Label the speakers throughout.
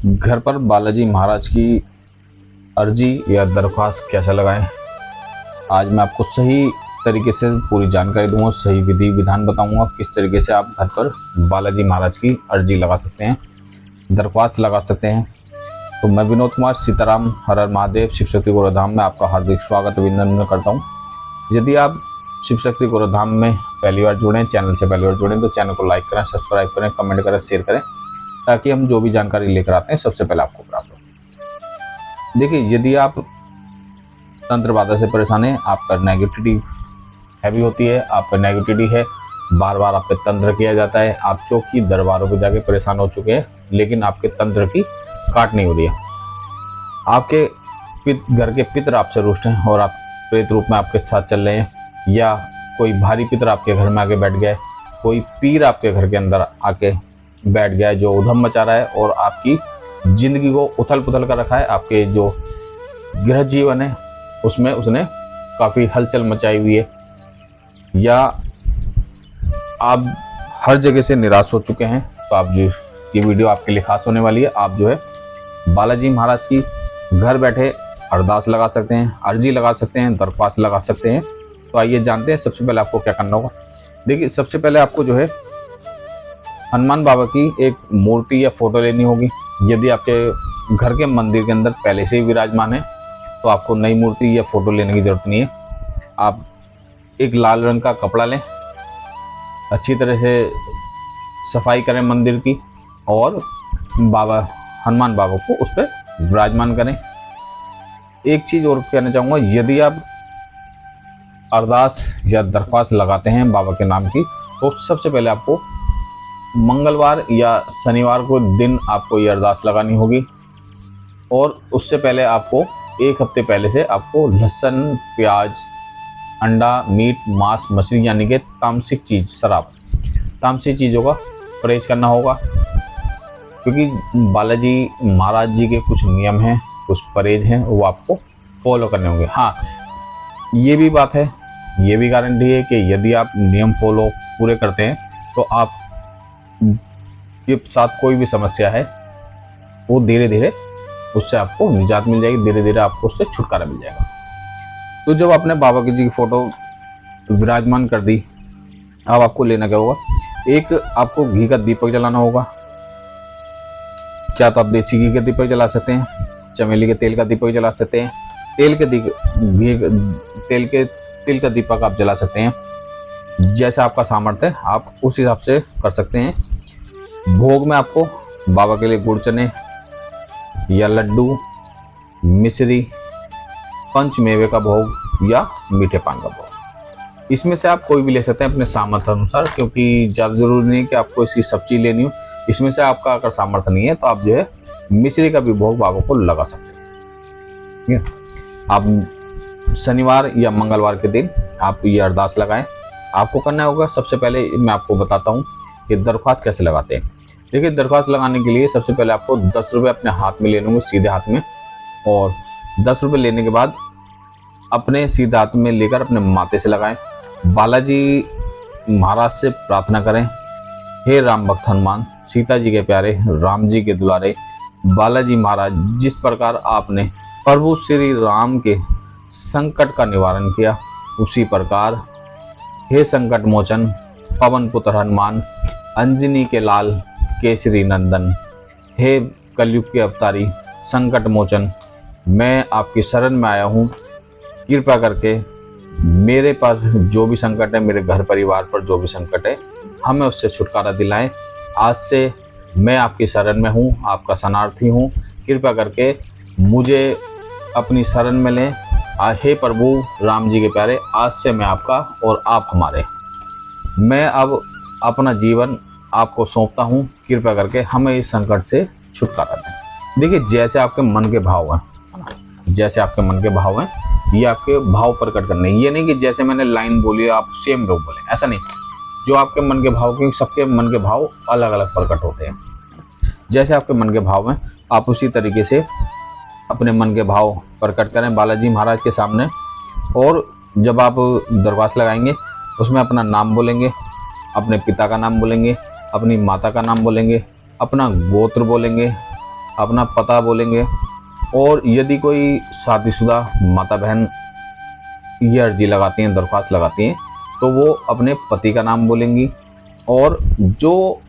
Speaker 1: घर पर बालाजी महाराज की अर्जी या दरख्वास्त कैसे लगाएं। आज मैं आपको सही तरीके से पूरी जानकारी दूंगा, सही विधि विधान बताऊंगा किस तरीके से आप घर पर बालाजी महाराज की अर्जी लगा सकते हैं, दरख्वास्त लगा सकते हैं। तो मैं विनोद कुमार सीताराम हर हर महादेव शिव शक्ति गुरुधाम में आपका हार्दिक स्वागत अभिनंदन करता हूं। यदि आप शिव शक्ति गुरुधाम में पहली बार जुड़े, चैनल से पहली बार जुड़े, तो चैनल को लाइक करें, सब्सक्राइब करें, कमेंट करें, शेयर करें, ताकि हम जो भी जानकारी लेकर आते हैं सबसे पहले आपको प्राप्त हो। देखिए, यदि आप तंत्र बाधा से परेशान हैं, आप पर नेगेटिविटी हैवी होती है, आप पर नेगेटिविटी है, बार बार आप पे तंत्र किया जाता है, आप चौकी दरबारों पे जाके परेशान हो चुके हैं, लेकिन आपके तंत्र की काट नहीं हो रही है, आपके घर के पितर आपसे रुष्ट हैं और आप प्रेत रूप में आपके साथ चल रहे हैं, या कोई भारी पितर आपके घर में आके बैठ गया है, कोई पीर आपके घर के अंदर आके बैठ गया है जो उधम मचा रहा है और आपकी जिंदगी को उथल पुथल कर रखा है। आपके जो गृह जीवन है उसमें उसने काफ़ी हलचल मचाई हुई है, या आप हर जगह से निराश हो चुके हैं, तो आप जो ये वीडियो आपके लिए खास होने वाली है। आप जो है बालाजी महाराज की घर बैठे अरदास लगा सकते हैं, अर्जी लगा सकते हैं, दरख्वास्त लगा सकते हैं। तो आइए जानते हैं सबसे पहले आपको क्या करना होगा। देखिए, सबसे पहले आपको जो है हनुमान बाबा की एक मूर्ति या फोटो लेनी होगी। यदि आपके घर के मंदिर के अंदर पहले से ही विराजमान है तो आपको नई मूर्ति या फोटो लेने की जरूरत नहीं है। आप एक लाल रंग का कपड़ा लें, अच्छी तरह से सफाई करें मंदिर की, और बाबा हनुमान बाबा को उस पर विराजमान करें। एक चीज़ और कहना चाहूँगा, यदि आप अरदास या दरख्वास्त लगाते हैं बाबा के नाम की, तो सबसे पहले आपको मंगलवार या शनिवार को दिन आपको ये अरदास लगानी होगी, और उससे पहले आपको एक हफ्ते पहले से आपको लहसुन, प्याज, अंडा, मीट, मांस, मछली यानी कि तामसिक चीज़, शराब, तामसिक चीज़ों का परहेज करना होगा, क्योंकि बालाजी महाराज जी के कुछ नियम हैं, कुछ परहेज हैं, वो आपको फॉलो करने होंगे। हाँ, ये भी बात है, ये भी गारंटी है कि यदि आप नियम फॉलो पूरे करते हैं तो आप के साथ कोई भी समस्या है वो धीरे धीरे उससे आपको निजात मिल जाएगी, धीरे धीरे आपको उससे छुटकारा मिल जाएगा। तो जब आपने बाबा जी की फोटो विराजमान कर दी, अब आपको लेना क्या होगा, एक आपको घी का दीपक जलाना होगा। क्या तो आप देसी घी का दीपक जला सकते हैं, चमेली के तेल का दीपक जला सकते हैं, तेल का दीपक आप जला सकते हैं। जैसा आपका सामर्थ्य है आप उस हिसाब से कर सकते हैं। भोग में आपको बाबा के लिए गुड़ चने या लड्डू, मिश्री, पंच मेवे का भोग या मीठे पान का भोग, इसमें से आप कोई भी ले सकते हैं अपने सामर्थ्य अनुसार, क्योंकि ज़्यादा जरूरी नहीं कि आपको इसकी सब चीज़ लेनी हो। इसमें से आपका अगर सामर्थ्य नहीं है तो आप जो है मिश्री का भी भोग बाबा को लगा सकते हैं। ठीक है, आप शनिवार या मंगलवार के दिन आप ये अरदास लगाएं। आपको करना होगा, सबसे पहले मैं आपको बताता हूँ कि दरख्वास्त कैसे लगाते हैं। देखिए, दरख्वास्त लगाने के लिए सबसे पहले आपको 10 रुपये अपने हाथ में लेने होंगे, सीधे हाथ में, और 10 रुपये लेने के बाद अपने सीधे हाथ में लेकर अपने माथे से लगाएं। बालाजी महाराज से प्रार्थना करें, हे राम भक्त हनुमान, सीता जी के प्यारे, राम जी के दुलारे बालाजी महाराज, जिस प्रकार आपने प्रभु श्री राम के संकट का निवारण किया, उसी प्रकार हे संकट मोचन पवन पुत्र हनुमान, अंजनी के लाल केसरी नंदन, हे कलयुग के अवतारी संकट मोचन, मैं आपकी शरण में आया हूँ। कृपा करके मेरे पर जो भी संकट है, मेरे घर परिवार पर जो भी संकट है, हमें उससे छुटकारा दिलाएं। आज से मैं आपकी शरण में हूँ, आपका शरणार्थी हूँ, कृपा करके मुझे अपनी शरण में लें। हे प्रभु राम जी के प्यारे, आज से मैं आपका और आप हमारे, मैं अब अपना जीवन आपको सौंपता हूँ, कृपा करके हमें इस संकट से छुटकारा दें। देखिए, जैसे आपके मन के भाव हैं, जैसे आपके मन के भाव हैं, ये आपके भाव प्रकट करने, ये नहीं कि जैसे मैंने लाइन बोली आप सेम लोग बोले, ऐसा नहीं। जो आपके मन के भाव, क्योंकि सबके मन के भाव अलग अलग प्रकट होते हैं, जैसे आपके मन के भाव हैं आप उसी तरीके से अपने मन के भाव प्रकट करें बालाजी महाराज के सामने। और जब आप दरख्वास्त लगाएंगे उसमें अपना नाम बोलेंगे, अपने पिता का नाम बोलेंगे, अपनी माता का नाम बोलेंगे, अपना गोत्र बोलेंगे, अपना पता बोलेंगे। और यदि कोई शादीशुदा माता बहन ये अर्जी लगाती हैं, दरख्वास्त लगाती हैं, तो वो अपने पति का नाम बोलेंगी और जो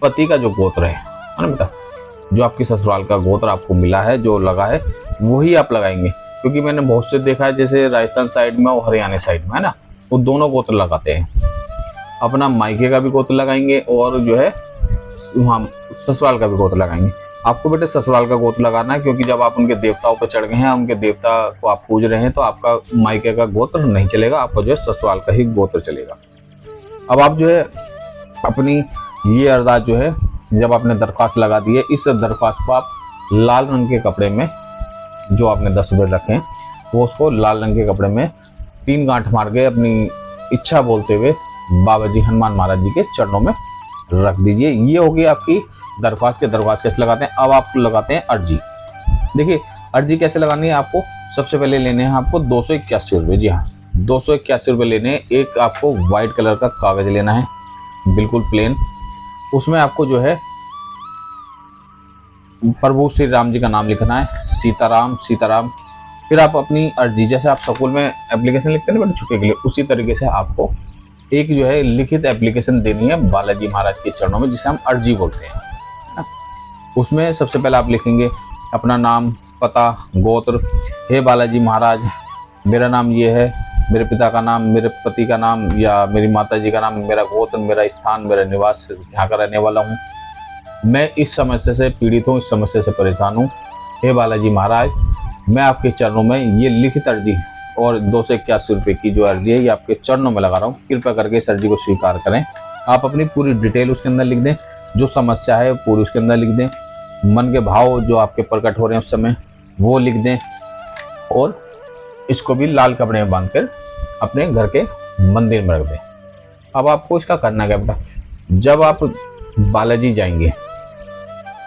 Speaker 1: पति का जो गोत्र है ना बेटा, जो आपकी ससुराल का गोत्र आपको मिला है, जो लगा है, वही आप लगाएंगे। क्योंकि मैंने बहुत से देखा है, जैसे राजस्थान साइड में और हरियाणा साइड में है ना, वो दोनों गोत्र लगाते हैं। अपना मायके का भी गोत्र लगाएंगे और जो है वहाँ ससुराल का भी गोत्र लगाएंगे। आपको बेटे ससुराल का गोत्र लगाना है, क्योंकि जब आप उनके देवताओं पर चढ़ गए हैं, उनके देवता को आप पूज रहे हैं, तो आपका मायके का गोत्र नहीं चलेगा, आपका जो है ससुराल का ही गोत्र चलेगा। अब आप जो है अपनी ये अरदास जो है, जब आपने दरख्वास्त लगा दी है, इस दरख्वास्त को आप लाल रंग के कपड़े में, जो आपने 10 रुपये रखे हैं, वो उसको लाल रंग के कपड़े में 3 गांठ मार के अपनी इच्छा बोलते हुए बाबा जी हनुमान महाराज जी के चरणों में रख दीजिए। ये होगी आपकी दरख्वास्त। के दरख्वास्त कैसे लगाते हैं, अब आप लगाते हैं अर्जी। देखिए अर्जी कैसे लगानी है, आपको सबसे पहले लेने हैं आपको 281 रुपये। जी हाँ, 281 रुपये लेने हैं। एक आपको व्हाइट कलर का कागज लेना है, बिल्कुल प्लेन। उसमें आपको जो है प्रभु श्री राम जी का नाम लिखना है, सीताराम सीताराम। फिर आप अपनी अर्जी, जैसे आप स्कूल में एप्लीकेशन लिखते हैं ना बड़े छुट्टी के लिए, उसी तरीके से आपको एक जो है लिखित एप्लीकेशन देनी है बालाजी महाराज के चरणों में, जिसे हम अर्जी बोलते हैं ना। उसमें सबसे पहले आप लिखेंगे अपना नाम, पता, गोत्र। हे बालाजी महाराज, मेरा नाम ये है, मेरे पिता का नाम, मेरे पति का नाम या मेरी माता जी का नाम, मेरा गोत्र, मेरा स्थान, मेरा निवास, यहाँ का रहने वाला हूँ। मैं इस समस्या से पीड़ित हूँ, इस समस्या से परेशान हूँ। हे बालाजी महाराज, मैं आपके चरणों में ये लिखित अर्जी और 281 रुपये की जो अर्जी है, ये आपके चरणों में लगा रहा हूँ। कृपया करके इस अर्जी को स्वीकार करें। आप अपनी पूरी डिटेल उसके अंदर लिख दें, जो समस्या है पूरी उसके अंदर लिख दें, मन के भाव जो आपके प्रकट हो रहे हैं उस समय वो लिख दें, और इसको भी लाल कपड़े में बांधकर अपने घर के मंदिर में रख दें। अब आपको इसका करना क्या बेटा, जब आप बालाजी जाएंगे,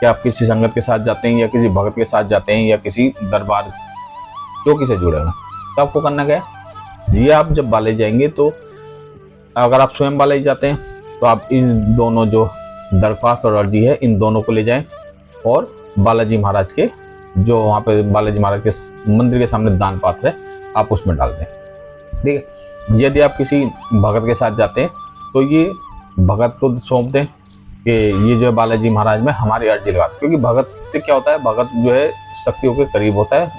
Speaker 1: या आप किसी संगत के साथ जाते हैं या किसी भगत के साथ जाते हैं या किसी दरबार चौकी से जुड़े हैं, तो आपको करना क्या है, ये आप जब बालाजी जाएंगे, तो अगर आप स्वयं बालाजी जाते हैं तो आप इन दोनों जो दरख्वास्त और अर्जी है, इन दोनों को ले जाएं और बालाजी महाराज के जो वहाँ पे बालाजी महाराज के मंदिर के सामने दान पात्र है, आप उसमें डाल दें। ठीक है। यदि आप किसी भगत के साथ जाते हैं तो ये भगत को सौंप दें कि ये जो है बालाजी महाराज में हमारी अर्जी लगा। क्योंकि भगत से क्या होता है, भगत जो है शक्तियों के करीब होता है,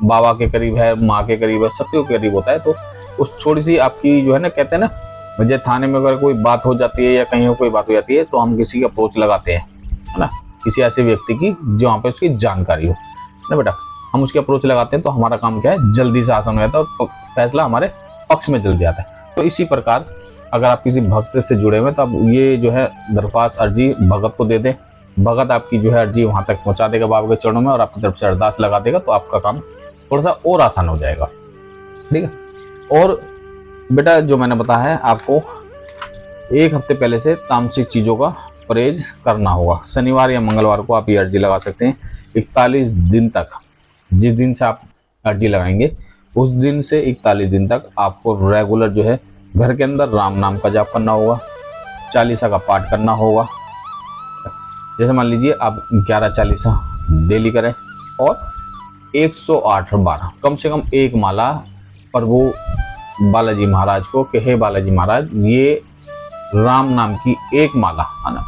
Speaker 1: बाबा के करीब है, माँ के करीब है, शक्तियों के करीब होता है। तो उस थोड़ी सी आपकी जो है ना, कहते हैं ना, मुझे थाने में अगर कोई बात हो जाती है या कहीं कोई बात हो जाती है, तो हम किसी की अप्रोच लगाते हैं, है ना, किसी ऐसे व्यक्ति की जो वहाँ पे उसकी जानकारी हो ना बेटा, हम उसकी अप्रोच लगाते हैं, तो हमारा काम क्या है, जल्दी से आसान हो जाता है और फैसला हमारे पक्ष में जल्दी आता है। तो इसी प्रकार अगर आप किसी भक्त से जुड़े हुए, तो आप ये जो है दरख्वास्त अर्जी भगत को दे दें। भगत आपकी जो है अर्जी वहाँ तक पहुँचा देगा बाबा के चरणों में, और आपकी तरफ से अरदास लगा देगा, तो आपका काम थोड़ा सा और आसान हो जाएगा। ठीक है। और बेटा जो मैंने बताया है, आपको 1 हफ्ते पहले से तामसिक चीज़ों का परहेज करना होगा। शनिवार या मंगलवार को आप ये अर्जी लगा सकते हैं। 41 दिन तक, जिस दिन से आप अर्जी लगाएंगे उस दिन से 41 दिन तक आपको रेगुलर जो है घर के अंदर राम नाम का जाप करना होगा, चालीसा का पाठ करना होगा। जैसे मान लीजिए आप 11 चालीसा डेली करें, और 108 बार कम से कम एक माला प्रभु बालाजी महाराज को कि हे बालाजी महाराज, ये राम नाम की एक माला, है ना,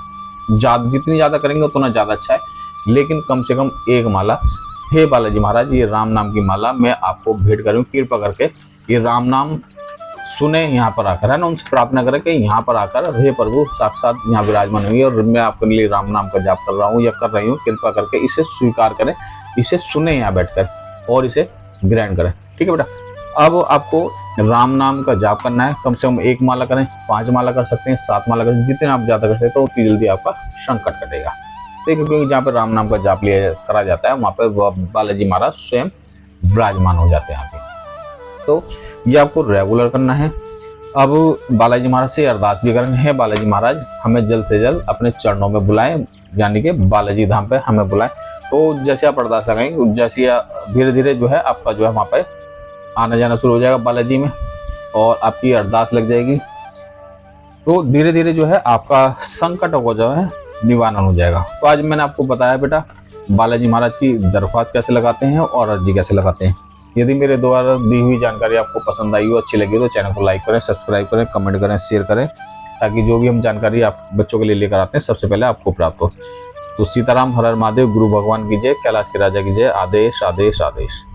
Speaker 1: जितनी ज़्यादा करेंगे उतना ज़्यादा अच्छा है, लेकिन कम से कम एक माला, हे बालाजी महाराज, ये राम नाम की माला मैं आपको भेंट करूँ, कृपा करके ये राम नाम सुने यहाँ पर आकर, है ना, उनसे प्रार्थना करें कि यहाँ पर आकर हे प्रभु साक्षात यहाँ विराजमान हुई, और मैं आपके लिए राम नाम का जाप कर रहा हूँ या कर रही हूँ, कृपा करके इसे स्वीकार करें, इसे सुने यहाँ बैठकर और इसे ग्रहण करें। ठीक है बेटा। अब आपको राम नाम का जाप करना है, कम से कम 1 माला करें, 5 माला कर सकते हैं, 7 माला करें, जितने आप ज़्यादा कर सकते हैं, तो उतनी जल्दी आपका संकट कटेगा। ठीक है। क्योंकि जहाँ पर राम नाम का जाप लिया करा जाता है, वहाँ पर बालाजी महाराज स्वयं विराजमान हो जाते हैं यहाँ पे। तो ये आपको रेगुलर करना है। अब बालाजी महाराज से अरदास भी करेंगे, है बालाजी महाराज हमें जल्द से जल्द अपने चरणों में बुलाएं, यानी कि बालाजी धाम पे हमें बुलाएं। तो जैसे आप अरदास लगाएंगे, जैसे धीरे धीरे जो है आपका जो है वहाँ पे आना जाना शुरू हो जाएगा बालाजी में, और आपकी अरदास लग जाएगी, तो धीरे धीरे जो है आपका संकटों को जो है निवारण हो जाएगा। तो आज मैंने आपको बताया बेटा, बालाजी महाराज की दरख्वास्त कैसे लगाते हैं और अर्जी कैसे लगाते हैं। यदि मेरे द्वारा दी हुई जानकारी आपको पसंद आई हो, अच्छी लगी हो, तो चैनल को लाइक करें, सब्सक्राइब करें, कमेंट करें, शेयर करें, ताकि जो भी हम जानकारी आप बच्चों के लिए लेकर आते हैं सबसे पहले आपको प्राप्त हो। तो सीताराम, हर हर महादेव, गुरु भगवान की जय, कैलाश के राजा की जय। आदेश आदेश आदेश।